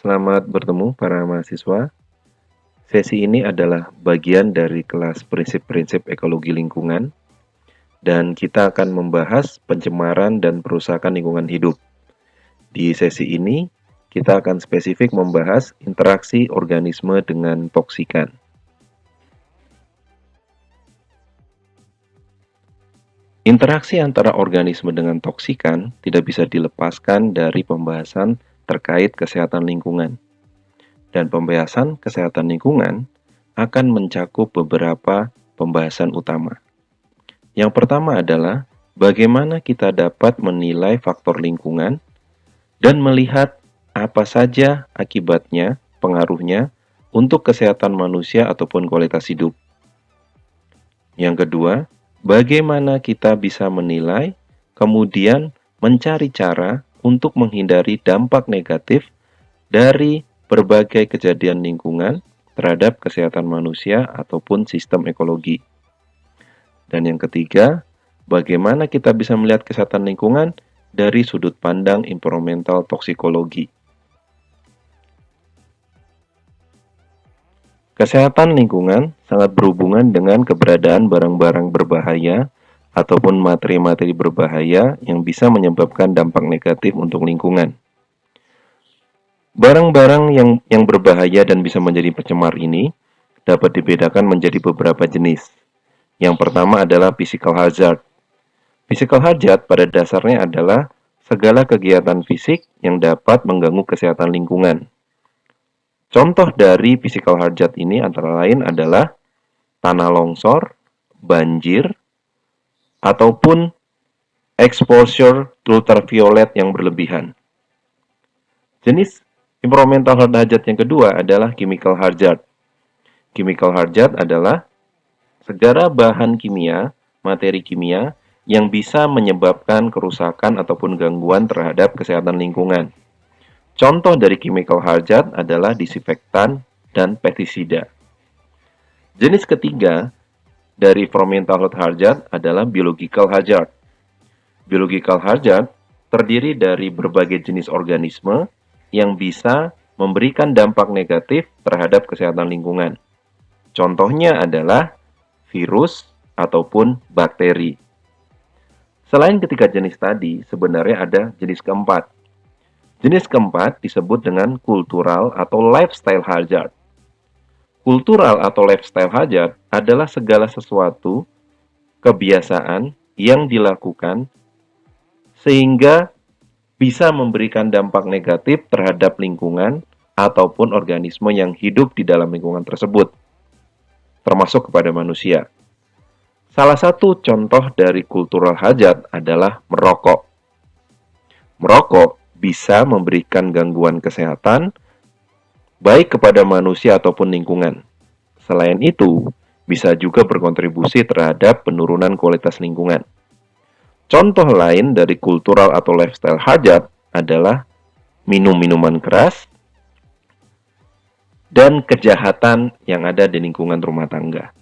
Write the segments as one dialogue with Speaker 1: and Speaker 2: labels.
Speaker 1: Selamat bertemu para mahasiswa. Sesi ini adalah bagian dari kelas prinsip-prinsip ekologi lingkungan dan kita akan membahas pencemaran dan perusakan lingkungan hidup. Di sesi ini, kita akan spesifik membahas interaksi organisme dengan toksikan. Interaksi antara organisme dengan toksikan tidak bisa dilepaskan dari pembahasan terkait kesehatan lingkungan. Dan pembahasan kesehatan lingkungan akan mencakup beberapa pembahasan utama. Yang pertama adalah bagaimana kita dapat menilai faktor lingkungan dan melihat apa saja akibatnya, pengaruhnya untuk kesehatan manusia ataupun kualitas hidup. Yang kedua, bagaimana kita bisa menilai, kemudian mencari cara untuk menghindari dampak negatif dari berbagai kejadian lingkungan terhadap kesehatan manusia ataupun sistem ekologi. Dan yang ketiga, bagaimana kita bisa melihat kesehatan lingkungan dari sudut pandang environmental toksikologi. Kesehatan lingkungan sangat berhubungan dengan keberadaan barang-barang berbahaya ataupun materi-materi berbahaya yang bisa menyebabkan dampak negatif untuk lingkungan. Barang-barang yang berbahaya dan bisa menjadi pencemar ini dapat dibedakan menjadi beberapa jenis. Yang pertama adalah physical hazard. Physical hazard pada dasarnya adalah segala kegiatan fisik yang dapat mengganggu kesehatan lingkungan. Contoh dari physical hazard ini antara lain adalah tanah longsor, banjir, ataupun exposure to ultraviolet yang berlebihan. Jenis environmental hazard yang kedua adalah chemical hazard. Chemical hazard adalah segala bahan kimia, materi kimia yang bisa menyebabkan kerusakan ataupun gangguan terhadap kesehatan lingkungan. Contoh dari chemical hazard adalah disinfektan dan pestisida. Jenis ketiga dari environmental hazard adalah biological hazard. Biological hazard terdiri dari berbagai jenis organisme yang bisa memberikan dampak negatif terhadap kesehatan lingkungan. Contohnya adalah virus ataupun bakteri. Selain ketiga jenis tadi, sebenarnya ada jenis keempat. Jenis keempat disebut dengan cultural atau lifestyle hazard. Cultural atau lifestyle hazard adalah segala sesuatu kebiasaan yang dilakukan sehingga bisa memberikan dampak negatif terhadap lingkungan ataupun organisme yang hidup di dalam lingkungan tersebut, termasuk kepada manusia. Salah satu contoh dari cultural hazard adalah merokok. Merokok bisa memberikan gangguan kesehatan baik kepada manusia ataupun lingkungan. Selain itu, bisa juga berkontribusi terhadap penurunan kualitas lingkungan. Contoh lain dari cultural atau lifestyle hazard adalah minum minuman keras dan kejahatan yang ada di lingkungan rumah tangga.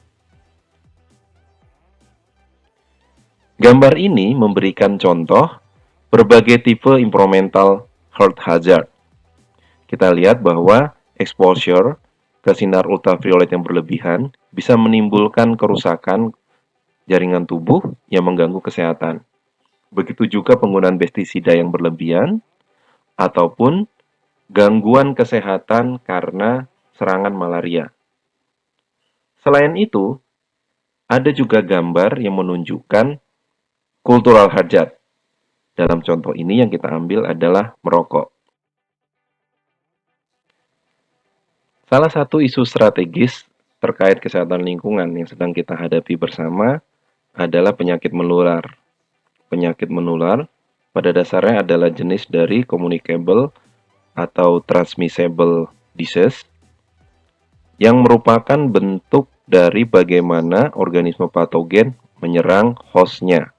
Speaker 1: Gambar ini memberikan contoh berbagai tipe environmental health hazard. Kita lihat bahwa exposure ke sinar ultraviolet yang berlebihan bisa menimbulkan kerusakan jaringan tubuh yang mengganggu kesehatan. Begitu juga penggunaan pestisida yang berlebihan ataupun gangguan kesehatan karena serangan malaria. Selain itu, ada juga gambar yang menunjukkan cultural hazard. Dalam contoh ini yang kita ambil adalah merokok. Salah satu isu strategis terkait kesehatan lingkungan yang sedang kita hadapi bersama adalah penyakit menular. Penyakit menular pada dasarnya adalah jenis dari communicable atau transmissible disease yang merupakan bentuk dari bagaimana organisme patogen menyerang hostnya.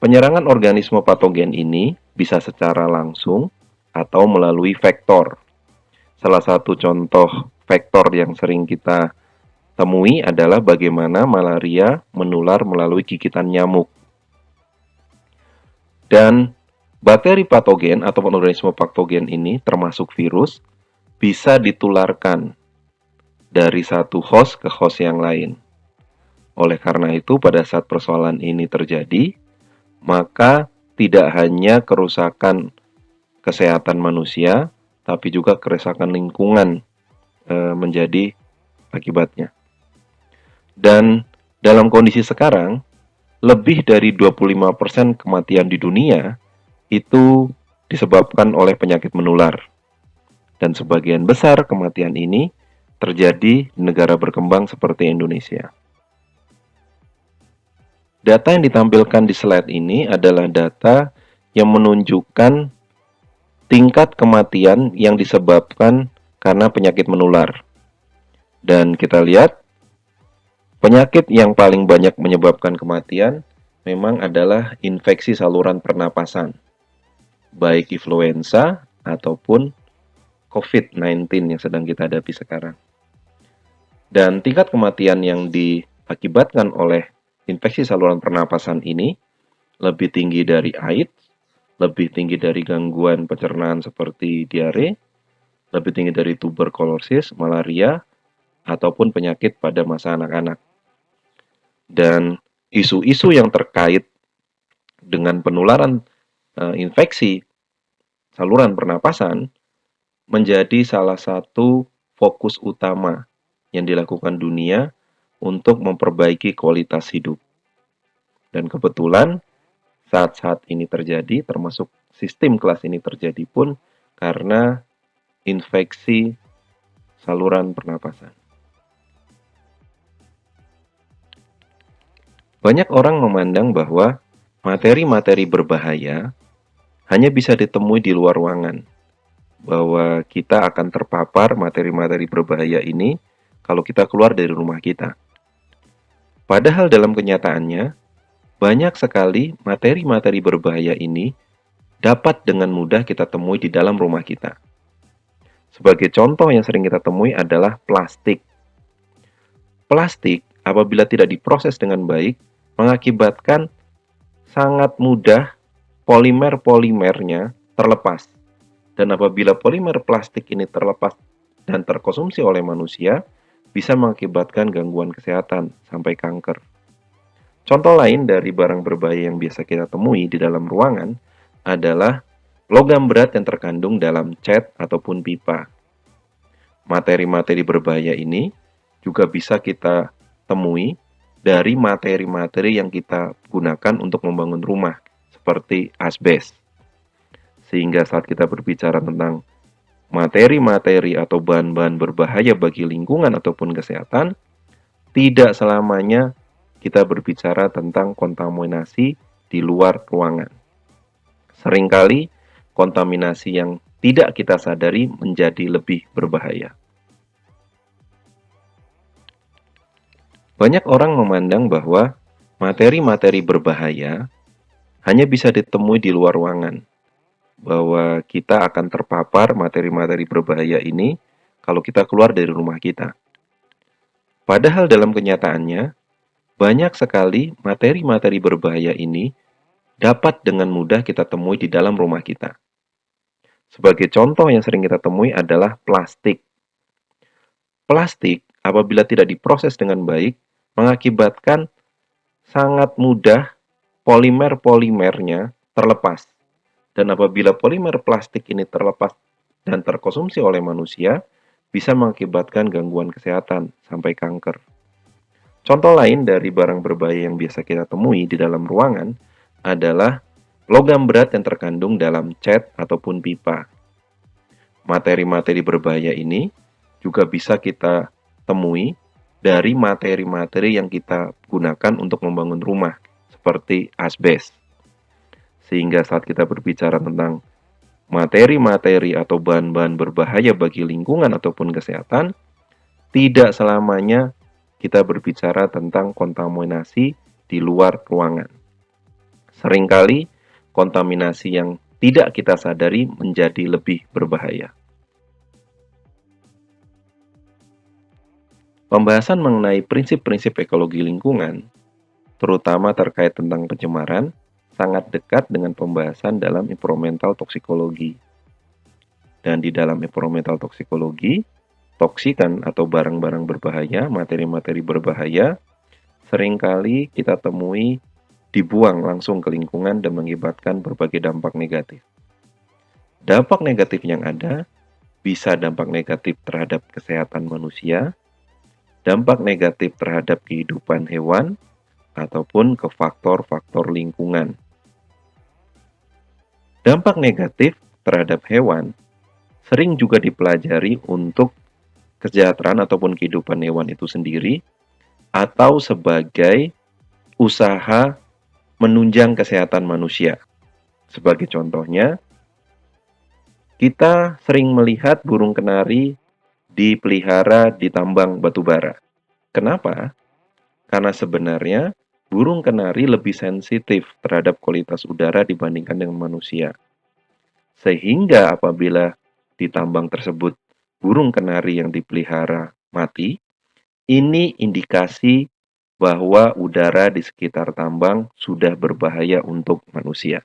Speaker 1: Penyerangan organisme patogen ini bisa secara langsung atau melalui vektor. Salah satu contoh vektor yang sering kita temui adalah bagaimana malaria menular melalui gigitan nyamuk. Dan Bakteri patogen atau organisme patogen ini termasuk virus bisa ditularkan dari satu host ke host yang lain. Oleh karena itu, pada saat persoalan ini terjadi, maka tidak hanya kerusakan kesehatan manusia, tapi juga kerusakan lingkungan menjadi akibatnya. Dan dalam kondisi sekarang, lebih dari 25% kematian di dunia itu disebabkan oleh penyakit menular. Dan sebagian besar kematian ini terjadi di negara berkembang seperti Indonesia. Data yang ditampilkan di slide ini adalah data yang menunjukkan tingkat kematian yang disebabkan karena penyakit menular. Dan kita lihat, penyakit yang paling banyak menyebabkan kematian memang adalah infeksi saluran pernapasan, baik influenza ataupun COVID-19 yang sedang kita hadapi sekarang. Dan tingkat kematian yang diakibatkan oleh infeksi saluran pernapasan ini lebih tinggi dari AIDS, lebih tinggi dari gangguan pencernaan seperti diare, lebih tinggi dari tuberkulosis, malaria, ataupun penyakit pada masa anak-anak. Dan isu-isu yang terkait dengan penularan infeksi saluran pernapasan menjadi salah satu fokus utama yang dilakukan dunia untuk memperbaiki kualitas hidup. Dan kebetulan saat-saat ini terjadi, termasuk sistem kelas ini terjadi pun karena infeksi saluran pernapasan. Banyak orang memandang bahwa materi-materi berbahaya hanya bisa ditemui di luar ruangan, bahwa kita akan terpapar materi-materi berbahaya ini kalau kita keluar dari rumah kita. Padahal dalam kenyataannya, banyak sekali materi-materi berbahaya ini dapat dengan mudah kita temui di dalam rumah kita. Sebagai contoh yang sering kita temui adalah plastik. Plastik apabila tidak diproses dengan baik mengakibatkan sangat mudah polimer-polimernya terlepas. Dan apabila polimer plastik ini terlepas dan terkonsumsi oleh manusia, bisa mengakibatkan gangguan kesehatan sampai kanker. Contoh lain dari barang berbahaya yang biasa kita temui di dalam ruangan adalah logam berat yang terkandung dalam cat ataupun pipa. Materi-materi berbahaya ini juga bisa kita temui dari materi-materi yang kita gunakan untuk membangun rumah, seperti asbes. Sehingga saat kita berbicara tentang materi-materi atau bahan-bahan berbahaya bagi lingkungan ataupun kesehatan, tidak selamanya kita berbicara tentang kontaminasi di luar ruangan. Seringkali kontaminasi yang tidak kita sadari menjadi lebih berbahaya. Banyak orang memandang bahwa materi-materi berbahaya hanya bisa ditemui di luar ruangan, bahwa kita akan terpapar materi-materi berbahaya ini kalau kita keluar dari rumah kita. Padahal dalam kenyataannya, banyak sekali materi-materi berbahaya ini dapat dengan mudah kita temui di dalam rumah kita. Sebagai contoh yang sering kita temui adalah plastik. Plastik apabila tidak diproses dengan baik mengakibatkan sangat mudah polimer-polimernya terlepas. Dan apabila polimer plastik ini terlepas dan terkonsumsi oleh manusia, bisa mengakibatkan gangguan kesehatan sampai kanker. Contoh lain dari barang berbahaya yang biasa kita temui di dalam ruangan adalah logam berat yang terkandung dalam cat ataupun pipa. Materi-materi berbahaya ini juga bisa kita temui dari materi-materi yang kita gunakan untuk membangun rumah, seperti asbes. Sehingga saat kita berbicara tentang materi-materi atau bahan-bahan berbahaya bagi lingkungan ataupun kesehatan, tidak selamanya kita berbicara tentang kontaminasi di luar ruangan. Seringkali kontaminasi yang tidak kita sadari menjadi lebih berbahaya. Pembahasan mengenai prinsip-prinsip ekologi lingkungan, terutama terkait tentang pencemaran, sangat dekat dengan pembahasan dalam environmental toksikologi. Dan di dalam environmental toksikologi, toksikan atau barang-barang berbahaya, materi-materi berbahaya, seringkali kita temui dibuang langsung ke lingkungan dan mengakibatkan berbagai dampak negatif. Dampak negatif yang ada bisa dampak negatif terhadap kesehatan manusia, dampak negatif terhadap kehidupan hewan, ataupun ke faktor-faktor lingkungan. Dampak negatif terhadap hewan sering juga dipelajari untuk kesejahteraan ataupun kehidupan hewan itu sendiri atau sebagai usaha menunjang kesehatan manusia. Sebagai contohnya, kita sering melihat burung kenari dipelihara di tambang batu bara. Kenapa? Karena sebenarnya burung kenari lebih sensitif terhadap kualitas udara dibandingkan dengan manusia. Sehingga apabila di tambang tersebut burung kenari yang dipelihara mati, ini indikasi bahwa udara di sekitar tambang sudah berbahaya untuk manusia.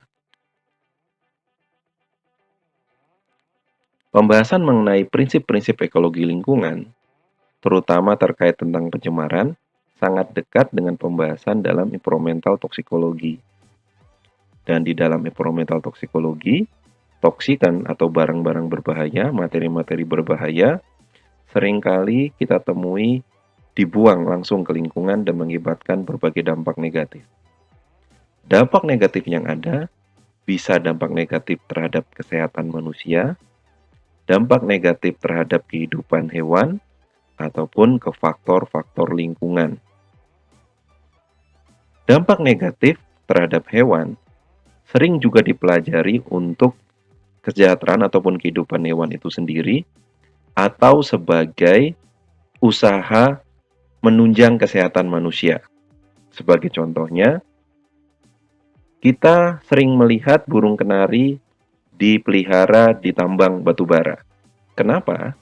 Speaker 1: Pembahasan mengenai prinsip-prinsip ekologi lingkungan, terutama terkait tentang pencemaran, sangat dekat dengan pembahasan dalam environmental toksikologi. Dan di dalam environmental toksikologi, toksikan atau barang-barang berbahaya, materi-materi berbahaya, seringkali kita temui dibuang langsung ke lingkungan dan mengakibatkan berbagai dampak negatif. Dampak negatif yang ada bisa dampak negatif terhadap kesehatan manusia, dampak negatif terhadap kehidupan hewan, ataupun ke faktor-faktor lingkungan. Dampak negatif terhadap hewan sering juga dipelajari untuk kesejahteraan ataupun kehidupan hewan itu sendiri atau sebagai usaha menunjang kesehatan manusia. Sebagai contohnya, kita sering melihat burung kenari dipelihara di tambang batu bara. Kenapa?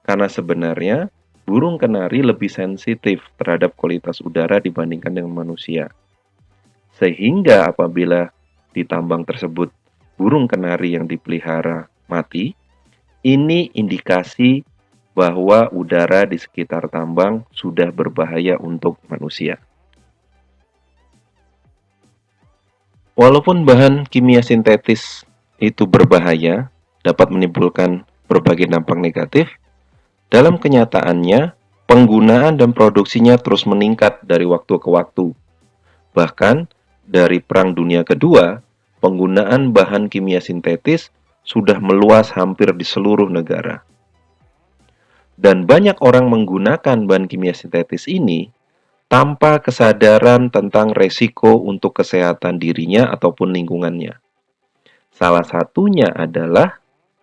Speaker 1: Karena sebenarnya burung kenari lebih sensitif terhadap kualitas udara dibandingkan dengan manusia. Sehingga apabila di tambang tersebut burung kenari yang dipelihara mati, ini indikasi bahwa udara di sekitar tambang sudah berbahaya untuk manusia. Walaupun bahan kimia sintetis itu berbahaya, dapat menimbulkan berbagai dampak negatif, dalam kenyataannya, penggunaan dan produksinya terus meningkat dari waktu ke waktu. Bahkan, dari Perang Dunia Kedua, penggunaan bahan kimia sintetis sudah meluas hampir di seluruh negara. Dan banyak orang menggunakan bahan kimia sintetis ini tanpa kesadaran tentang resiko untuk kesehatan dirinya ataupun lingkungannya. Salah satunya adalah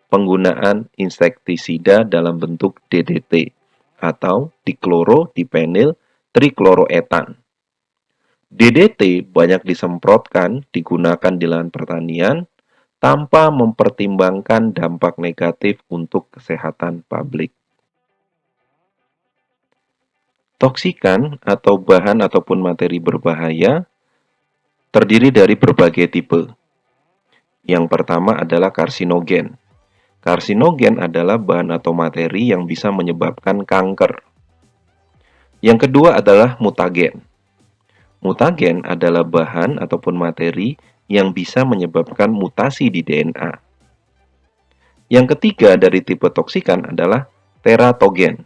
Speaker 1: penggunaan insektisida dalam bentuk DDT atau dikloro-dipenyl trikloroetan. DDT banyak disemprotkan digunakan di lahan pertanian tanpa mempertimbangkan dampak negatif untuk kesehatan publik. Toksikan atau bahan ataupun materi berbahaya terdiri dari berbagai tipe. Yang pertama adalah karsinogen. Karsinogen adalah bahan atau materi yang bisa menyebabkan kanker. Yang kedua adalah mutagen. Mutagen adalah bahan ataupun materi yang bisa menyebabkan mutasi di DNA. Yang ketiga dari tipe toksikan adalah teratogen.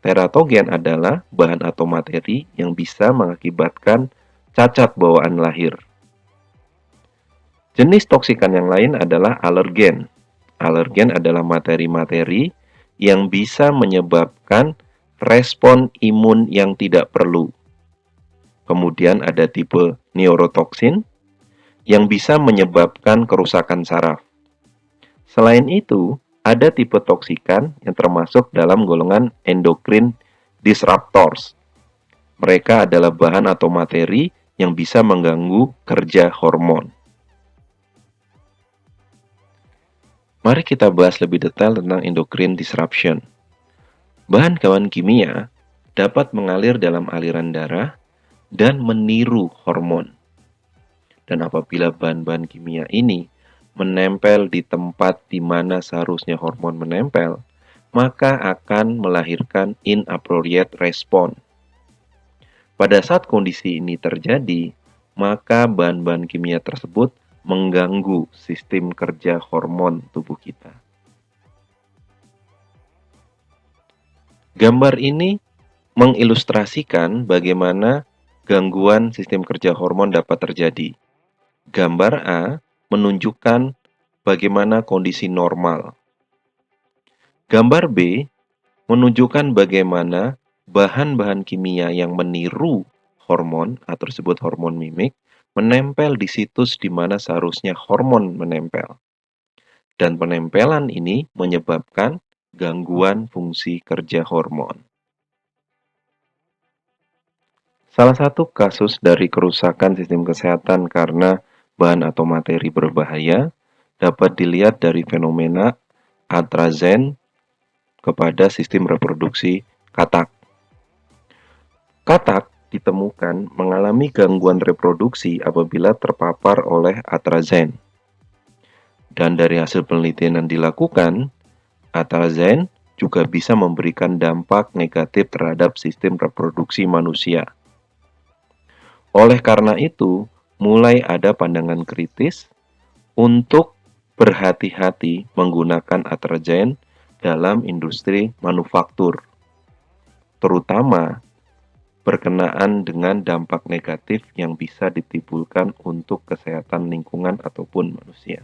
Speaker 1: Teratogen adalah bahan atau materi yang bisa mengakibatkan cacat bawaan lahir. Jenis toksikan yang lain adalah alergen. Alergen adalah materi-materi yang bisa menyebabkan respon imun yang tidak perlu. Kemudian ada tipe neurotoksin yang bisa menyebabkan kerusakan saraf. Selain itu, ada tipe toksikan yang termasuk dalam golongan endocrine disruptors. Mereka adalah bahan atau materi yang bisa mengganggu kerja hormon. Mari kita bahas lebih detail tentang endocrine disruption. Bahan-bahan kimia dapat mengalir dalam aliran darah dan meniru hormon. Dan apabila bahan-bahan kimia ini menempel di tempat di mana seharusnya hormon menempel, maka akan melahirkan inappropriate response. Pada saat kondisi ini terjadi, maka bahan-bahan kimia tersebut mengganggu sistem kerja hormon tubuh kita. Gambar ini mengilustrasikan bagaimana gangguan sistem kerja hormon dapat terjadi. Gambar A menunjukkan bagaimana kondisi normal. Gambar B menunjukkan bagaimana bahan-bahan kimia yang meniru hormon atau disebut hormon mimik menempel di situs di mana seharusnya hormon menempel. Dan penempelan ini menyebabkan gangguan fungsi kerja hormon. Salah satu kasus dari kerusakan sistem kesehatan karena bahan atau materi berbahaya dapat dilihat dari fenomena atrazen kepada sistem reproduksi katak. Katak ditemukan mengalami gangguan reproduksi apabila terpapar oleh atrazen. Dan dari hasil penelitian yang dilakukan, atrazen juga bisa memberikan dampak negatif terhadap sistem reproduksi manusia. Oleh karena itu, mulai ada pandangan kritis untuk berhati-hati menggunakan atrazen dalam industri manufaktur, terutama berkenaan dengan dampak negatif yang bisa ditimbulkan untuk kesehatan lingkungan ataupun manusia.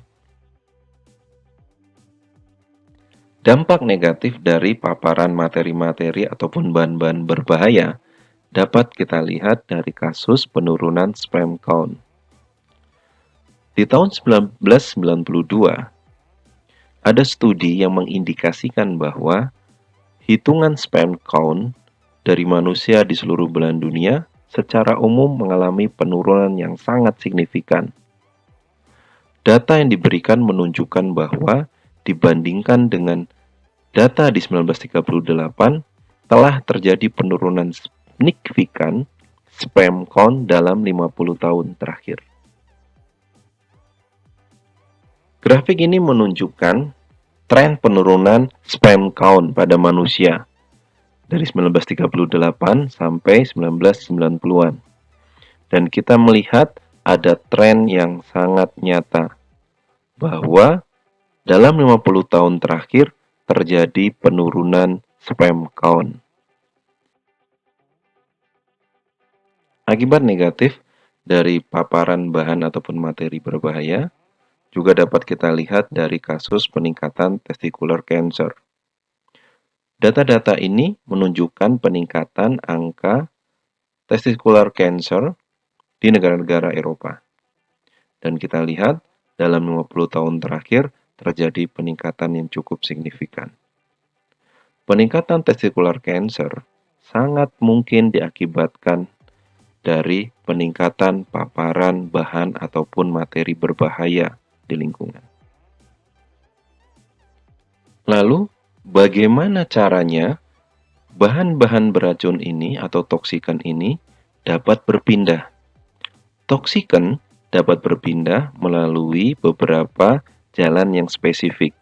Speaker 1: Dampak negatif dari paparan materi-materi ataupun bahan-bahan berbahaya dapat kita lihat dari kasus penurunan sperm count. Di tahun 1992, ada studi yang mengindikasikan bahwa hitungan sperm count dari manusia di seluruh belahan dunia secara umum mengalami penurunan yang sangat signifikan. Data yang diberikan menunjukkan bahwa dibandingkan dengan data di 1938, telah terjadi penurunan signifikan sperm count dalam 50 tahun terakhir. Grafik ini menunjukkan tren penurunan sperm count pada manusia dari 1938 sampai 1990-an. Dan kita melihat ada tren yang sangat nyata bahwa dalam 50 tahun terakhir terjadi penurunan sperm count. Akibat negatif dari paparan bahan ataupun materi berbahaya juga dapat kita lihat dari kasus peningkatan testicular cancer. Data-data ini menunjukkan peningkatan angka testicular cancer di negara-negara Eropa. Dan kita lihat dalam 50 tahun terakhir terjadi peningkatan yang cukup signifikan. Peningkatan testicular cancer sangat mungkin diakibatkan dari peningkatan paparan bahan ataupun materi berbahaya di lingkungan. Lalu, bagaimana caranya bahan-bahan beracun ini atau toksikan ini dapat berpindah? Toksikan dapat berpindah melalui beberapa jalan yang spesifik.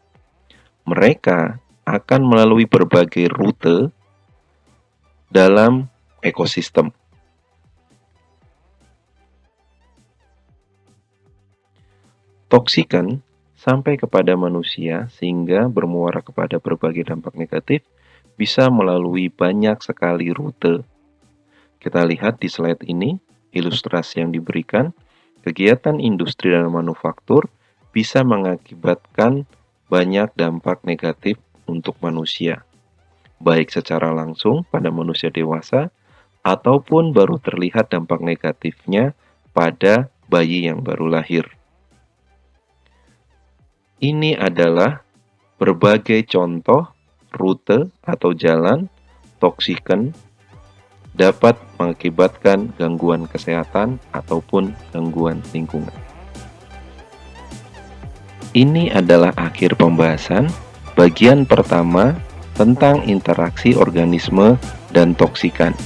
Speaker 1: Mereka akan melalui berbagai rute dalam ekosistem. Toksikan sampai kepada manusia sehingga bermuara kepada berbagai dampak negatif bisa melalui banyak sekali rute. Kita lihat di slide ini, ilustrasi yang diberikan, kegiatan industri dan manufaktur bisa mengakibatkan banyak dampak negatif untuk manusia, baik secara langsung pada manusia dewasa, ataupun baru terlihat dampak negatifnya pada bayi yang baru lahir. Ini adalah berbagai contoh rute atau jalan toksikan dapat mengakibatkan gangguan kesehatan ataupun gangguan lingkungan. Ini adalah akhir pembahasan bagian pertama tentang interaksi organisme dan toksikan.